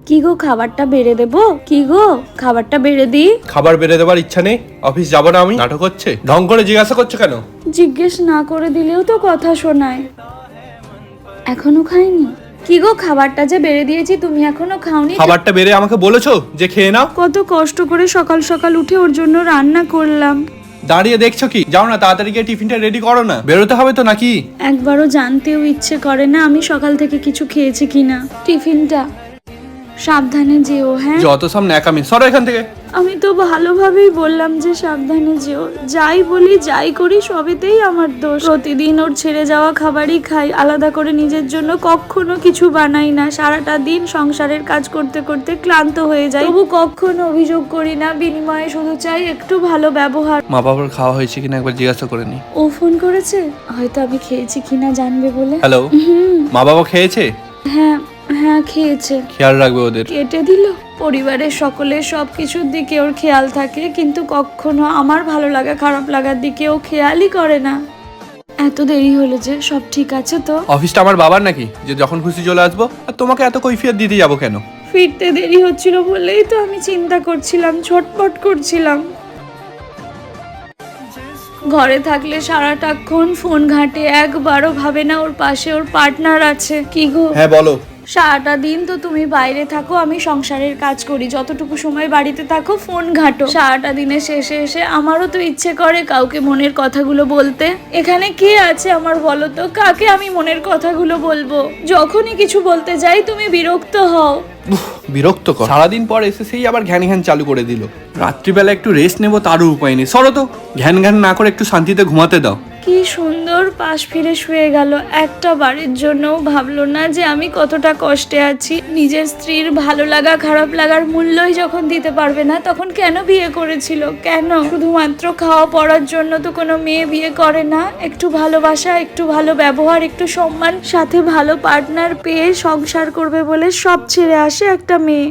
কি গো, খাবারটা বেড়ে দেবো? কি গো, খাবারটা বেড়ে দিই? খাবার বেড়ে দেওয়ার ইচ্ছা নেই, অফিস যাবো না আমি। নাটক হচ্ছে, ঢং করে জিজ্ঞাসা করছো কেন? জিজ্ঞেস না করে দিলেও তো কথা শোনায়। এখনো খাইনি? কি গো, খাবারটা যে বেড়ে দিয়েছি তুমি এখনো খাওনি? খাবারটা বেড়ে আমাকে বলেছো যে খেয়ে নাও। কত কষ্ট করে সকাল সকাল উঠে ওর জন্য রান্না করলাম। দাঁড়িয়ে দেখছো কি? যাও না, তাড়াতাড়ি গিয়ে টিফিনটা রেডি করো না, বেরোতে হবে তো নাকি? একবারও জানতেও ইচ্ছে করে না আমি সকাল থেকে কিছু খেয়েছি কিনা। টিফিনটা সাবধানে যেও। হ্যাঁ, যত সব ন্যাকামি, সরো এখান থেকে। আমি তো ভালোভাবেই বললাম যে সাবধানে যেও। যাই বলি যাই করি সবেতেই আমার দোষ। প্রতিদিন ওর ছেড়ে যাওয়া খাবারই খাই, আলাদা করে নিজের জন্য কখনো কিছু বানাই না। সারাটা দিন সংসারের কাজ করতে করতে ক্লান্ত হয়ে যাই, তবু কখনো অভিযোগ করি না। বিনিময়ে শুধু চাই একটু ভালো ব্যবহার। মা বাবার খাওয়া হয়েছে কিনা একবার জিজ্ঞাসা করে নি। ও ফোন করেছে, হয়তো আমি খেয়েছি কিনা জানবে বলে। হ্যালো, মা বাবা খেয়েছে? হ্যাঁ হ্যাঁ, খেয়েছে। খেয়াল রাখবে ওদের। কেটে দিল। পরিবারের সকলের সবকিছুর দিকে ওর খেয়াল থাকে, কিন্তু কখনো আমার ভালো লাগা খারাপ লাগার দিকে ও খেয়ালই করে না। এত দেরি হলো যে, সব ঠিক আছে তো? অফিসটা আমার বাবার নাকি যে যখন খুশি চলে আসবো? আর তোমাকে এত কৈফিয়ত দিতে যাবো কেন? ফিরতে দেরি হচ্ছিল বলেই তো আমি চিন্তা করছিলাম, ছটপট করছিলাম। ঘরে থাকলে সারাটাক্ষণ ফোন ঘাটে, একবারও ভাবে না ওর পাশে ওর পার্টনার আছে। কি গো? হ্যাঁ বলো। সারাটা দিন তো তুমি বাইরে থাকো, আমি সংসারের কাজ করি। যতটুকু সময় বাড়িতে থাকো ফোন ঘাটো। সারাটা দিনের শেষে এসে আমারও তো ইচ্ছে করে কাউকে মনের কথাগুলো বলতে। এখানে কে আছে আমার বলো তো? কাকে আমি মনের কথাগুলো বলবো? যখনই কিছু বলতে যাই তুমি বিরক্ত হও। বিরক্ত কর। সারাদিন পর এসে সেই আবার ঘ্যান ঘ্যান চালু করে দিল। রাত্রিবেলা একটু রেস্ট নেবো তারও উপায় নেই। সরো তো, ঘ্যান ঘ্যান না করে একটু শান্তিতে ঘুমাতে দাও। কি সুন্দর পাশ ফিরে শুয়ে গেল। একটা বাড়ির জন্যও ভাবলো না যে আমি কতটা কষ্টে আছি। নিজের স্ত্রীর ভালো লাগা খারাপ লাগার মূল্যই যখন দিতে পারবে না, তখন কেন বিয়ে করেছিল? কেন? শুধুমাত্র খাওয়া পড়ার জন্য তো কোনো মেয়ে বিয়ে করে না। একটু ভালোবাসা, একটু ভালো ব্যবহার, একটু সম্মান, সাথে ভালো পার্টনার পেয়ে সংসার করবে বলে সব ছেড়ে আসে একটা মেয়ে।